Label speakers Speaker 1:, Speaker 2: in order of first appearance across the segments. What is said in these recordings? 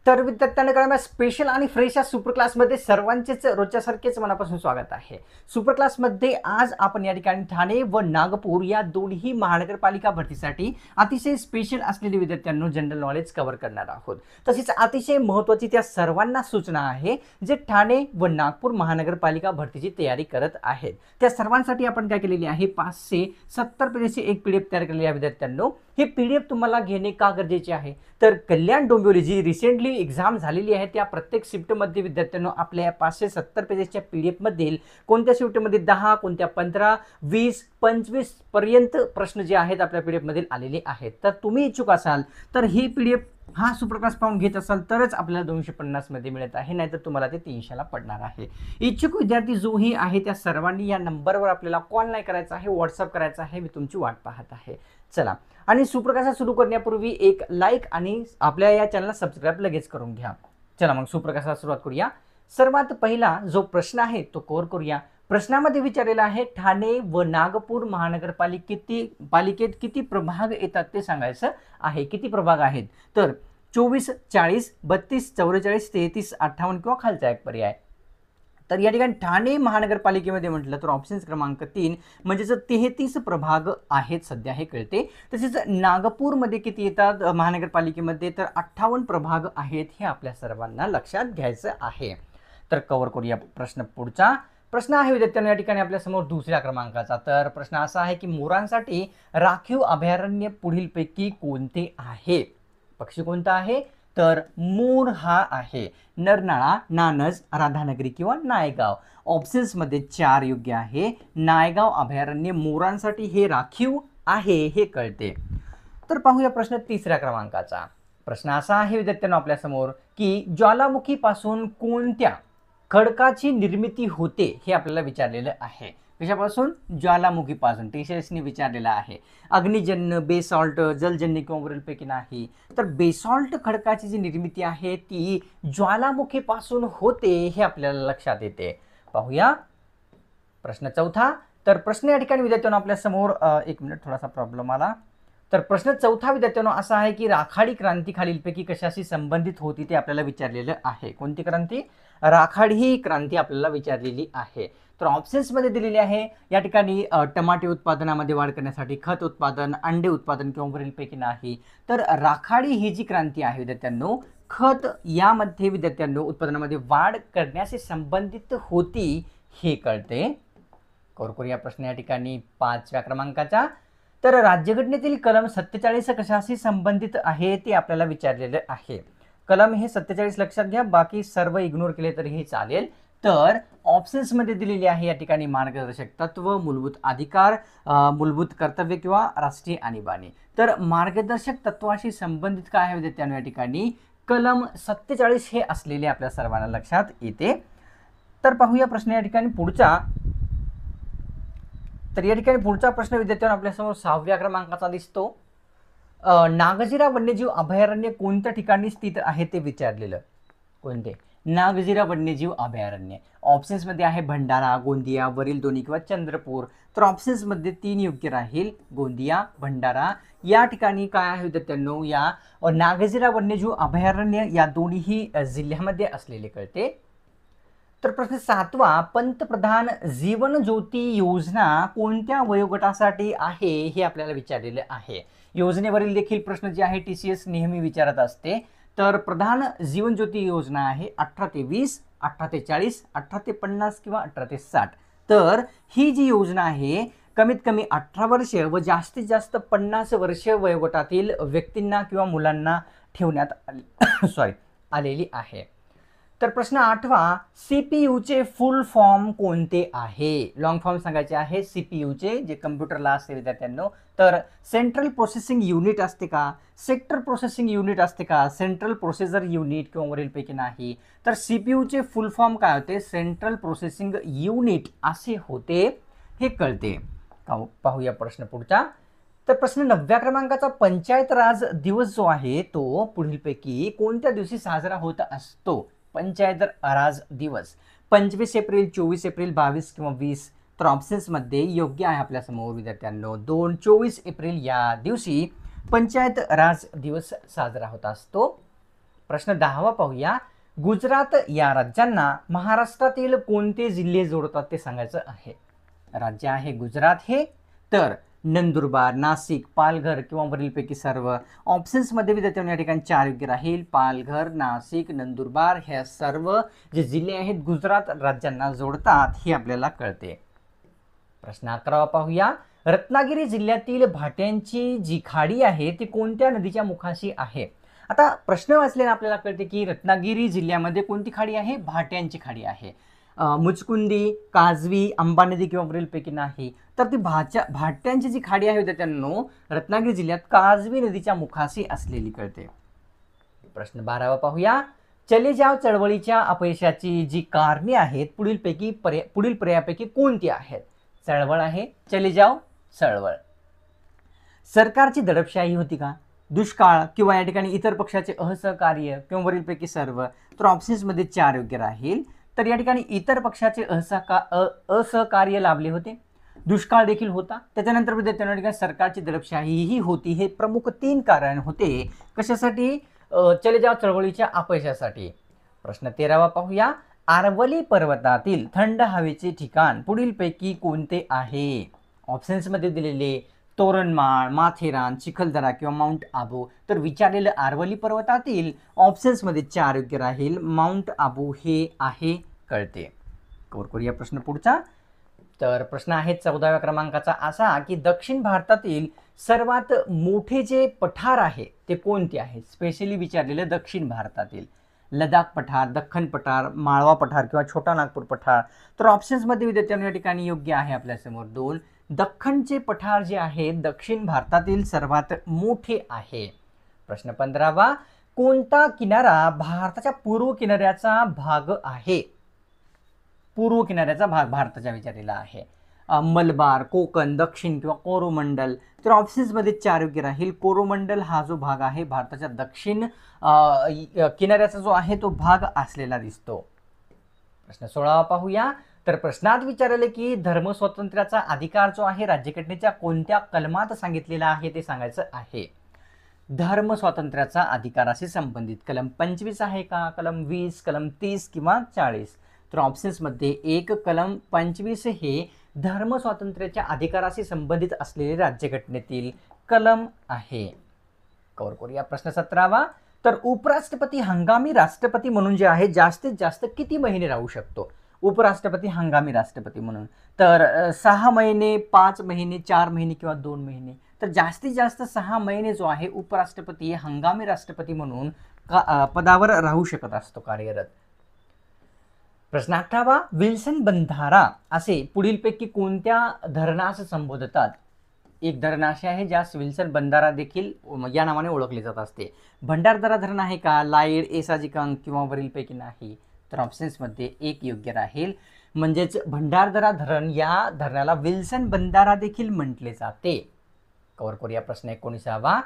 Speaker 1: तर विद्यार्थ्यांना कळवा स्पेशल आणि फ्रेश या सुपर क्लासमध्ये सर्वांचेच रोजच्यासारखेच मनापासून स्वागत आहे। सुपर क्लासमध्ये आज आपण या ठिकाणी ठाणे व नागपूर या दोन्ही महानगरपालिका भरतीसाठी अतिशय स्पेशल असलेले विद्यार्थ्यांनो जनरल नॉलेज कव्हर करणार आहोत। तसेच अतिशय महत्त्वाची त्या सर्वांना सूचना आहे जे ठाणे व नागपूर महानगरपालिका भरतीची तयारी करत आहेत। त्या सर्वांसाठी आपण काय केलेली आहे 570 पेजेसची एक पीडीएफ तयार केलेली आहे विद्यार्थ्यांनो। हे पीडीएफ तुम्हाला घेणे का गरजेचे आहे तर कल्याण डोंबिवली जी रिसेंटली एग्जाम झालेली आहे त्या प्रत्येक शिफ्टमध्ये विद्यार्थ्यांनो आपल्या 570 पेजेसच्या पीडीएफ मधील कोणत्या शिफ्टमध्ये 10 कोणत्या 15 20 25 पर्यंत प्रश्न जे आहेत आपल्या पीडीएफ मधील आलेले आहेत। तर तुम्ही इच्छुक असाल तर ही पीडीएफ हा सुप्रकाश पाहून घेत असाल तरच आपल्याला 250 मध्ये मिळत आहे, नाहीतर तुम्हाला ते 300 ला पडणार आहे। इच्छुक विद्यार्थी जोही आहे त्या सर्वांनी या नंबरवर आपल्याला कॉल नाही करायचा आहे, व्हॉट्सअप करायचा आहे। मी तुमची वाट पाहत आहे। चला, आणि सुप्रकाश सुरू करण्यापूर्वी एक लाईक आणि आपल्या या चॅनलला सबस्क्राइब लगेच करून घ्या। चला मग सुप्रकाशाला सुरुवात करूया। सर्वात पहिला जो प्रश्न आहे तो कव्हर करूया। प्रश्नामध्ये विचारलेला आहे ठाणे व नागपूर महानगरपालिकेत किती प्रभाग येतात ते सांगायचं आहे। किती प्रभाग आहेत तर 24 40 32 44 33 58 किंवा खालचा एक पर्याय। तर या ठिकाणी ठाणे महानगरपालिकेमध्ये म्हटलं तर ऑप्शन्स क्रमांक 3 म्हणजेच 33 प्रभाग आहेत सध्या हे कळते। तसेच नागपूरमध्ये किती येतात महानगरपालिकेमध्ये तर 58 प्रभाग आहेत हे आपल्या सर्वांना लक्षात घ्यायचं आहे। तर कव्हर करूया प्रश्न। पुढचा प्रश्न आहे विद्यार्थ्यांनो या ठिकाणी आपल्या समोर दुसऱ्या क्रमांकाचा। तर प्रश्न असा आहे की मोरांसाठी राखीव अभयारण्य पुढीलपैकी कोणते आहे? पक्षी कोणता आहे तर मोर हा आहे। नरनाळा, नानज, राधानगरी किंवा नायगाव। ऑप्शन्स मध्ये 4 योग्य आहे। नायगाव अभयारण्य मोरांसाठी हे राखीव आहे हे कळते। तर पाहूया प्रश्न तिसऱ्या क्रमांकाचा। प्रश्न असा आहे विद्यार्थ्यांनो आपल्या समोर की ज्वालामुखीपासून कोणत्या खडकाची निर्मिती होते हे आपल्याला विचारलेलं आहे। कशापासून? ज्वालामुखीपासून। टीसीएसने विचारलेला आहे। अग्निजन्य, बेसॉल्ट, जलजन्य किंवा वरीलपैकी नाही। तर बेसॉल्ट खडकाची जी निर्मिती आहे ती ज्वालामुखीपासून होते हे आपल्याला लक्षात येते। पाहूया प्रश्न चौथा। तर प्रश्न या ठिकाणी विद्यार्थ्यांनो आपल्या समोर एक मिनिट थोडासा प्रॉब्लेम आला। तर प्रश्न चौथा विद्यार्थ्यांनो असा आहे की राखाडी क्रांती खालीलपैकी कशाशी संबंधित होती ते आपल्याला विचारलेलं आहे। कोणती क्रांती? राखाडी ही क्रांती आपल्याला विचारलेली आहे। तर ऑप्शन्स मध्ये दिलेली आहे या ठिकाणी टमाटे उत्पादनामध्ये वाढ करण्यासाठी, खत उत्पादन, अंडे उत्पादन किंवा वरीलपैकी नाही। तर राखाडी ही जी क्रांती आहे विद्यार्थ्यांनो खत यामध्ये विद्यार्थ्यांनो उत्पादनामध्ये वाढ करण्याशी संबंधित होती हे कळते। करूया प्रश्न या ठिकाणी 5व्या क्रमांकाचा। तर राज्यघटनेतील कलम 47 कशाशी संबंधित आहे ते आपल्याला विचारलेलं आहे। कलम हे 47 लक्षात घ्या, बाकी सर्व इग्नोर केले तरीही चालेल। तर ऑप्शन्स मध्ये दिलेली आहे या ठिकाणी मार्गदर्शक तत्व, मूलभूत अधिकार, मूलभूत कर्तव्य किंवा राष्ट्रीय आणीबाणी। तर मार्गदर्शक तत्वाशी संबंधित काय आहे विद्यार्थ्यांनो या ठिकाणी कलम 47 हे असलेले आपल्या सर्वांना लक्षात येते। तर पाहूया प्रश्न या ठिकाणी पुढचा। तर या ठिकाणी पुढचा प्रश्न विद्यार्थ्यांनो आपल्या समोर 6व्या क्रमांकाचा दिसतो। नागझिरा वन्यजीव अभयारण्य कोणत्या ठिकाणी स्थित आहे ते विचारलेलं। कोणते? नागझिरा वन्यजीव अभयारण्य। ऑप्शन्स मध्ये आहे भंडारा, गोंदिया, वरील दोन्ही किंवा चंद्रपूर। तर ऑप्शन्स मध्ये 3 योग्य राहील, गोंदिया, भंडारा। या ठिकाणी काय आहे विद्यार्थ्यांनो या नागझिरा वन्यजीव अभयारण्य या दोन्ही जिल्ह्यामध्ये असलेले कळते। तर प्रश्न 7वा पंतप्रधान जीवन ज्योती योजना कोणत्या वयोगटासाठी आहे हे आपल्याला विचारलेले आहे। योजनेवरील देखील प्रश्न जे आहे टीसीएस नेहमी विचारत असते। तर प्रधान जीवन ज्योती योजना आहे 18 ते 20, 18 ते 40, 18 ते 50 किंवा 18 ते 60। तर ही जी योजना आहे कमीत कमी 18 वर्ष व जास्तीत जास्त 50 वर्ष वयोगटातील व्यक्तींना किंवा मुलांना ठेवण्यात आलेली आहे। तर प्रश्न 8वा सीपीयूचे फुल फॉर्म कोणते आहे? लॉंग फॉर्म सांगायचे आहे सीपीयूचे जे कम्प्युटरला असते विद्यार्थ्यांनो। तर सेंट्रल प्रोसेसिंग युनिट असते का, सेक्टर प्रोसेसिंग युनिट असते का, सेंट्रल प्रोसेसर युनिट किंवा वरीलपैकी नाही। तर सीपीयूचे फुल फॉर्म काय होते? सेंट्रल प्रोसेसिंग युनिट असे होते हे कळते। पाहूया प्रश्न पुढचा। तर प्रश्न 9व्या क्रमांकाचा पंचायत राज दिवस जो आहे तो पुढीलपैकी कोणत्या दिवशी साजरा होत असतो? पंचायत राज दिवस 25 एप्रिल, 24 एप्रिल, 22 किंवा 20। तर ऑप्शन्स मध्ये योग्य आहे आपल्या समोर विद्यार्थ्यांनो 24 एप्रिल या दिवशी पंचायत राज दिवस साजरा होत असतो। प्रश्न 10वा पाहूया. गुजरात या राज्यांना महाराष्ट्रातील कोणते जिल्हे जोडतात ते सांगायचं आहे. राज्य आहे गुजरात हे, तर नंदुरबार, नाशिक, पालघर किंवा वरीलपैकी सर्व. ऑप्शन्समध्ये विद्यार्थ्यांनी या ठिकाणी 4 योग्य राहील. पालघर, नाशिक, नंदुरबार ह्या सर्व जे जिल्हे आहेत गुजरात राज्यांना जोडतात हे आपल्याला कळते. प्रश्न 11वा पाहूया. रत्नागिरी जिल्ह्यातील भाट्यांची जी खाडी आहे ती कोणत्या नदीच्या मुखाशी आहे. आता प्रश्न वाचल्याने आपल्याला कळते की रत्नागिरी जिल्ह्यामध्ये कोणती खाडी आहे, भाट्यांची खाडी आहे. मुचकुंदी, काजवी, अंबा नदी किंवा वरीलपैकी नाही. तर ती भाट्यांची जी खाडी आहे विद्यार्थ्यांनो रत्नागिरी जिल्ह्यात काजवी नदीच्या मुखाशी असलेली कळते. प्रश्न 12वा पाहूया. चले जाव चळवळीच्या अपयशाची जी कारणे आहेत पुढील पर्यायापैकी कोणती आहेत. चळवळ आहे, चले जाव चळवळ. सरकारची दडपशाही होती का, दुष्काळ किंवा या ठिकाणी इतर पक्षाचे असहकार्य किंवा वरीलपैकी सर्व. तर ऑप्शन्समध्ये 4 योग्य राहील. तर या ठिकाणी इतर पक्षाचे असहकार्य लाभले होते, दुष्काळ देखील होता, त्याच्यानंतर विद्यार्थ्यांना ठिकाणी सरकारची दडपशाहीही होती. हे प्रमुख 3 कारण होते कशासाठी, चले जाव चळवळीच्या अपयशासाठी. प्रश्न 13वा पाहूया. आरवली पर्वतातील थंड हवेचे ठिकाण पुढीलपैकी कोणते आहे. ऑप्शन्समध्ये दिलेले तोरणमाळ, माथेरान, चिखलदरा किंवा माउंट आबू. तर विचारलेलं आरवली पर्वतातील ऑप्शन्समध्ये 4 योग्य राहील. माउंट आबू हे आहे कळते. कवर करूया प्रश्न पुढचा. तर प्रश्न आहे 14व्या क्रमांकाचा असा की दक्षिण भारतातील सर्वात मोठे जे पठार आहे ते कोणते आहे. स्पेशली विचारलेलं दक्षिण भारतातील. लडाख पठार, दख्खन पठार, माळवा पठार किंवा छोटा नागपूर पठार. तर ऑप्शन्समध्ये विद्यार्थ्यांना या ठिकाणी योग्य आहे आपल्यासमोर 2. दख्खनचे पठार जे आहे दक्षिण भारतातील सर्वात मोठे आहे. प्रश्न 15वा. कोणता किनारा भारताच्या पूर्व किनाऱ्याचा भाग आहे. पूर्व किनाऱ्याचा भाग भारताच्या विचारलेला आहे. मलबार, कोकण, दक्षिण किंवा कोरोमंडल. तर ऑप्शन्समध्ये 4 योग्य राहील. कोरोमंडल हा जो भाग आहे भारताच्या दक्षिण किनाऱ्याचा जो आहे तो भाग असलेला दिसतो. प्रश्न 16वा पाहूया. तर प्रश्नात विचारले की धर्मस्वातंत्र्याचा अधिकार जो आहे राज्यघटनेच्या कोणत्या कलमात सांगितलेला आहे ते सांगायचं आहे. धर्मस्वातंत्र्याचा अधिकाराशी संबंधित कलम 25 आहे का, कलम 20, कलम 30 किंवा 40. तर ऑप्शन्समध्ये 1 कलम 25 हे धर्मस्वातंत्र्याच्या अधिकाराशी संबंधित असलेले राज्यघटनेतील कलम आहे. कवर करूया प्रश्न 17वा. तर उपराष्ट्रपती हंगामी राष्ट्रपती म्हणून जे आहे जास्तीत जास्त किती महिने राहू शकतो. उपराष्ट्रपती हंगामी राष्ट्रपती म्हणून तर 6 महिने, 5 महिने, 4 महिने किंवा 2 महिने. तर जास्तीत जास्त 6 महिने जो आहे उपराष्ट्रपती हंगामी राष्ट्रपती म्हणून पदावर राहू शकत असतो कार्यरत. प्रश्न 18वा. विल्सन बंधारा असे पुढीलपैकी कोणत्या धरणास संबोधतात. एक धरण असे आहे ज्यास विल्सन बंधारा देखील या नावाने ओळखले जात असते. भंडारदरा धरण आहे का, लाईड, एसाजिकांग किंवा वरीलपैकी नाही. तर ऑप्शन्समध्ये 1 योग्य राहील. म्हणजेच भंडारदरा धरण या धरणाला विल्सन बंधारा देखील म्हटले जाते. कवर करूया प्रश्न 19वा.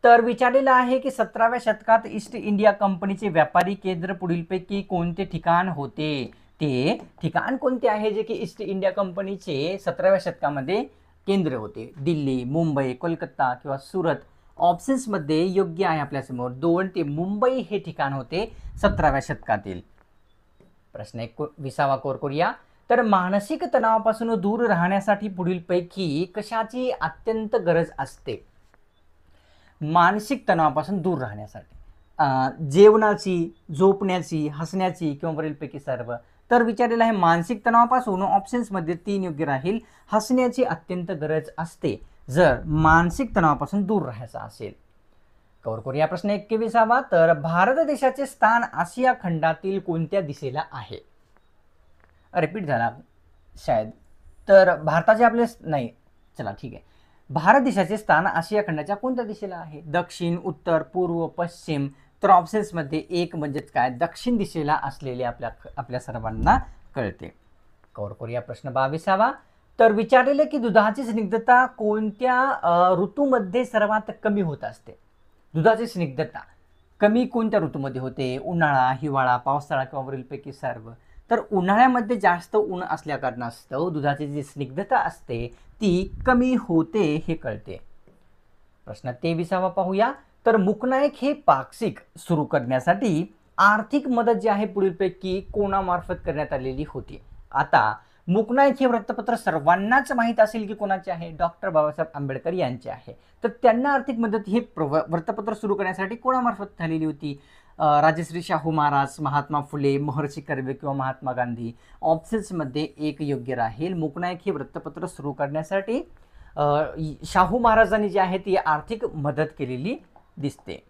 Speaker 1: तर विचारलेला आहे की 17व्या शतकात ईस्ट इंडिया कंपनीचे व्यापारी केंद्र पुढीलपैकी कोणते ठिकाण होते. ते ठिकाण कोणते आहे जे की ईस्ट इंडिया कंपनीचे 17व्या शतकामध्ये केंद्र होते. दिल्ली, मुंबई, कोलकाता किंवा सुरत. ऑप्शन्समध्ये योग्य आहे आपल्यासमोर 2. ते मुंबई हे ठिकाण होते 17व्या शतकातील. प्रश्न 20वा कवर करूया. तर मानसिक तणावापासून दूर राहण्यासाठी पुढीलपैकी कशाची अत्यंत गरज असते. मानसिक तणावापासून दूर राहण्यासाठी जेवणाची, झोपण्याची, हसण्याची किंवा वरीलपैकी सर्व. तर विचारलेलं आहे मानसिक तणावापासून ऑप्शन्समध्ये 3 योग्य राहील. हसण्याची अत्यंत गरज असते जर मानसिक तणावापासून दूर राहायचं असेल. कवर करूया प्रश्न 21वा. तर भारत देशाचे स्थान आशिया खंडातील कोणत्या दिशेला आहे. रिपीट झाला शायद. तर भारताचे आपले नाही, चला ठीक आहे. भारत देशाचे स्थान आशिया खंडाच्या कोणत्या दिशेला आहे. दक्षिण, उत्तर, पूर्व, पश्चिम. तर ऑप्शन्समध्ये 1 म्हणजेच काय दक्षिण दिशेला असलेले आपल्या सर्वांना कळते. कवर करूया प्रश्न 22वा. तर विचारलेले की दुधाची स्निग्धता कोणत्या ऋतूमध्ये सर्वात कमी होत असते. दुधाची स्निग्धता कमी कोणत्या ऋतूमध्ये होते. उन्हाळा, हिवाळा, पावसाळा किंवा वरीलपैकी सर्व. तर उन्हाळ्यामध्ये जास्त ऊन असल्या कारणास्तव दुधाची जी स्निग्धता असते ती कमी होते हे कळते. प्रश्न 23वा पाहूया. तर मुकनायक हे पाक्षिक सुरू करण्यासाठी आर्थिक मदत जी आहे पुढीलपैकी कोणामार्फत करण्यात आलेली होती? आता मुकनायक हे वृत्तपत्र सर्वांनाच माहीत असेल की कोणाचे आहे, डॉक्टर बाबासाहेब आंबेडकर यांचे आहे. तर त्यांना आर्थिक मदत हे वृत्तपत्र सुरू करण्यासाठी कोणामार्फत झालेली होती? राजश्री शाहू महाराज, महात्मा फुले, महर्षी कर्वे किंवा महात्मा गांधी. ऑप्शन्समध्ये एक योग्य राहील. मुकनायक हे वृत्तपत्र सुरू करण्यासाठी शाहू महाराजांनी जी आहे ती आर्थिक मदत केलेली दिसते.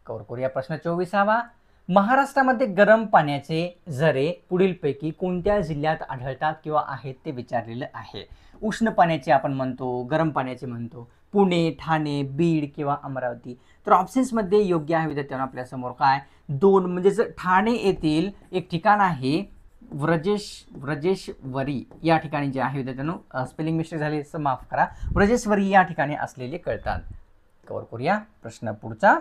Speaker 1: कव्हर करूया प्रश्न 24वा. महाराष्ट्रामध्ये गरम पाण्याचे झरे पुढीलपैकी कोणत्या जिल्ह्यात आढळतात किंवा आहेत ते विचारलेलं आहे. उष्ण पाण्याचे आपण म्हणतो, गरम पाण्याचे म्हणतो. पुणे, ठाणे, बीड किंवा अमरावती. तर ऑप्शन्समध्ये योग्य आहे विद्यार्थ्यांनो आपल्यासमोर काय, दोन म्हणजे ठाणे येथील एक ठिकाण आहे व्रजेश्वरी या ठिकाणी जे आहे विद्यार्थ्यांनो, स्पेलिंग मिस्टेक झाली असं माफ करा, व्रजेश्वरी या ठिकाणी असलेले कळतात. कव्हर करूया प्रश्न पुढचा.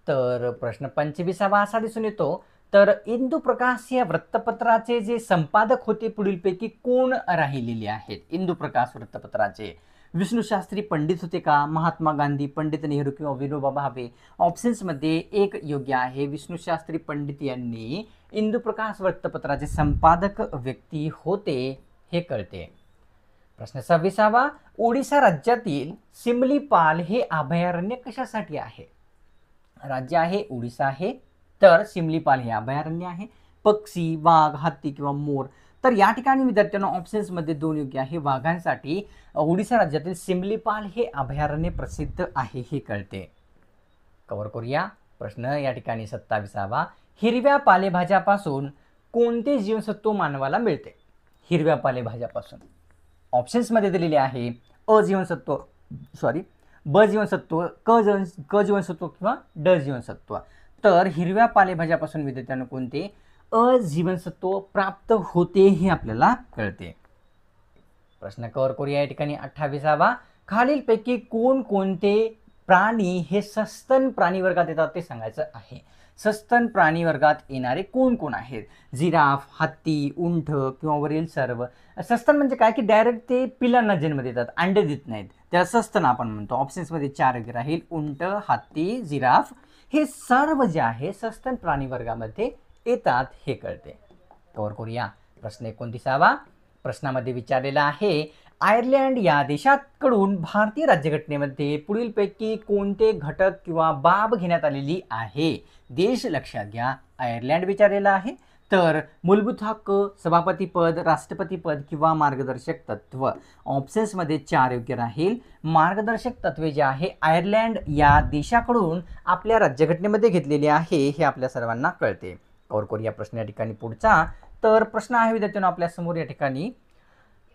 Speaker 1: तर प्रश्न 25वा असा दिसून येतो, तर इंदुप्रकाश या वृत्तपत्राचे जे संपादक होते पुढीलपैकी कोण राहिलेले आहेत? इंदुप्रकाश वृत्तपत्राचे विष्णुशास्त्री पंडित होते का, महात्मा गांधी, पंडित नेहरू किंवा विनोबा भावे? ऑप्शन्समध्ये एक योग्य आहे. विष्णुशास्त्री पंडित यांनी इंदुप्रकाश वृत्तपत्राचे संपादक व्यक्ती होते हे कळते. प्रश्न 26वा. ओडिशा राज्यातील सिमलीपाल हे अभयारण्य कशासाठी आहे? राज्य आहे ओडिशा आहे, तर सिमलीपाल हे अभयारण्य आहे. पक्षी, वाघ, हत्ती किंवा मोर. तर या ठिकाणी विद्यार्थ्यांना ऑप्शन्समध्ये दोन योग्य आहे. वाघांसाठी ओडिशा राज्यातील सिमलीपाल हे अभयारण्य प्रसिद्ध आहे हे कळते. कव्हर करूया प्रश्न या ठिकाणी 27वा. हिरव्या पालेभाज्यापासून कोणते जीवनसत्व मानवाला मिळते? हिरव्या पालेभाज्यापासून ऑप्शन्समध्ये दिलेले आहे ब जीवनसत्व, क जीवनसत्व किंवा ड जीवनसत्व. तर हिरव्या पालेभाज्यापासून विद्यार्थ्यांना कोणते जीवनसत्व प्राप्त होते हे आपल्याला कळते. प्रश्न कव्हर करूया या ठिकाणी 28वा. खालीलपैकी कोणकोणते प्राणी हे सस्तन प्राणी वर्गात येतात ते सांगायचं आहे. सस्तन प्राणी वर्गात येणारे कोण कोण आहेत? जिराफ, हत्ती, उंट किंवा वरील सर्व. सस्तन म्हणजे काय की डायरेक्ट ते पिलांना जन्म देतात, अंडे देत नाहीत, त्याला सस्तन आपण म्हणतो. ऑप्शन्समध्ये 4 योग्य राहील. उंट, हत्ती, जिराफ हे सर्व जे आहे सस्तन प्राणी वर्गामध्ये येतात हे कळते. कव्हर करूया प्रश्न 29वा. प्रश्नामध्ये विचारलेला आहे, आयर्लंड या देशाकडून भारतीय राज्यघटनेमध्ये पुढीलपैकी कोणते घटक किंवा बाब घेण्यात आलेली आहे? देश लक्षात घ्या, आयर्लंड विचारलेला आहे. तर मूलभूत हक्क, सभापती पद, राष्ट्रपती पद किंवा मार्गदर्शक तत्व. ऑप्शन्समध्ये 4 योग्य राहील. मार्गदर्शक तत्वे जे आहे आयर्लंड या देशाकडून आपल्या राज्यघटनेमध्ये घेतलेले आहे हे आपल्या सर्वांना कळते. कव्हर करूया प्रश्न या ठिकाणी पुढचा. तर प्रश्न आहे विद्यार्थ्यांनो आपल्या समोर या ठिकाणी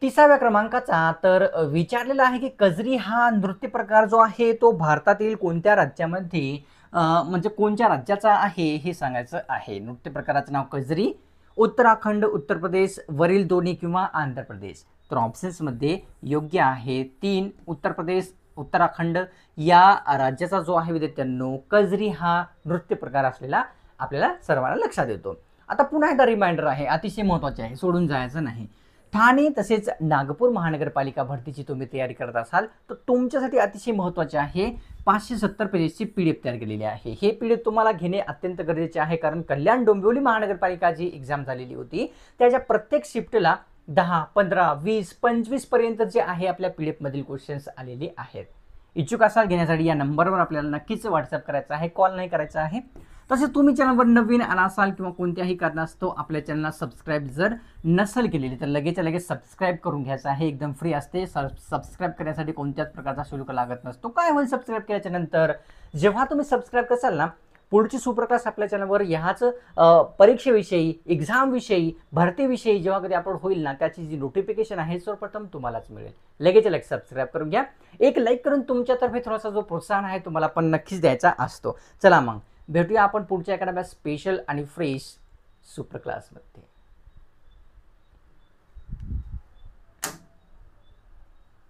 Speaker 1: 30व्या क्रमांकाचा. तर विचारलेला आहे की कजरी हा नृत्य प्रकार जो आहे तो भारतातील कोणत्या राज्यामध्ये म्हणजे कोणत्या राज्याचा आहे हे सांगायचं आहे. नृत्य प्रकाराचं नाव कजरी. उत्तराखंड, उत्तर प्रदेश, वरील दोन्ही किंवा आंध्र प्रदेश. तर ऑप्शन्समध्ये योग्य आहे 3 उत्तर प्रदेश, उत्तराखंड या राज्याचा जो आहे विद्यार्थ्यांनो कजरी हा नृत्य प्रकार असलेला आपल्याला सर्वांना लक्षात येतो. आता पुन्हा एकदा रिमाइंडर आहे, अतिशय महत्त्वाचे आहे, सोडून जायचं नाही. ठाणे तसेच नागपूर महानगरपालिका भरतीची तुम्ही तयारी करत असाल तर तुमच्यासाठी अतिशय महत्त्वाचे आहे 570 पेजेसची PDF तयार केलेली आहे. हे PDF तुम्हाला घेणे अत्यंत गरजेचे आहे, कारण कल्याण डोंबिवली महानगरपालिका जी एक्झाम झालेली होती त्याच्या प्रत्येक शिफ्टला 10, 15, 20, 25 पर्यंत जे आहे आपल्या PDF मधील क्वेश्चन्स आलेले आहेत. इच्छुक असाल घेण्यासाठी या नंबरवर आपल्याला नक्कीच व्हॉट्सअप करायचा आहे, कॉल नाही करायचा आहे. तसेच तुम्ही चॅनलवर नवीन आला असाल किंवा कोणत्याही कारणास्तव आपल्या चॅनलला सबस्क्राईब जर नसेल केलेली तर लगेच सबस्क्राईब करून घ्यायचं आहे. एकदम फ्री असते. सबस्क्राईब करण्यासाठी कोणत्याच प्रकारचा शुल्क लागत नसतो. काय होईल सबस्क्राईब केल्याच्या नंतर? जेव्हा तुम्ही सबस्क्राईब कराल ना, पुढची सुपर क्लास आपल्या चॅनलवर ह्याच परीक्षेविषयी, एक्झामविषयी, भरतीविषयी जेव्हा कधी अपलोड होईल ना त्याची जी नोटिफिकेशन आहे सर्वप्रथम तुम्हालाच मिळेल. लगेच सबस्क्राईब करून घ्या. एक लाईक करून तुमच्यातर्फे थोडासा जो प्रोत्साहन आहे तुम्हाला पण नक्कीच द्यायचा असतो. चला मग भेटूया आपण पुढच्या एखाद्या स्पेशल आणि फ्रेश सुपर क्लासमध्ये.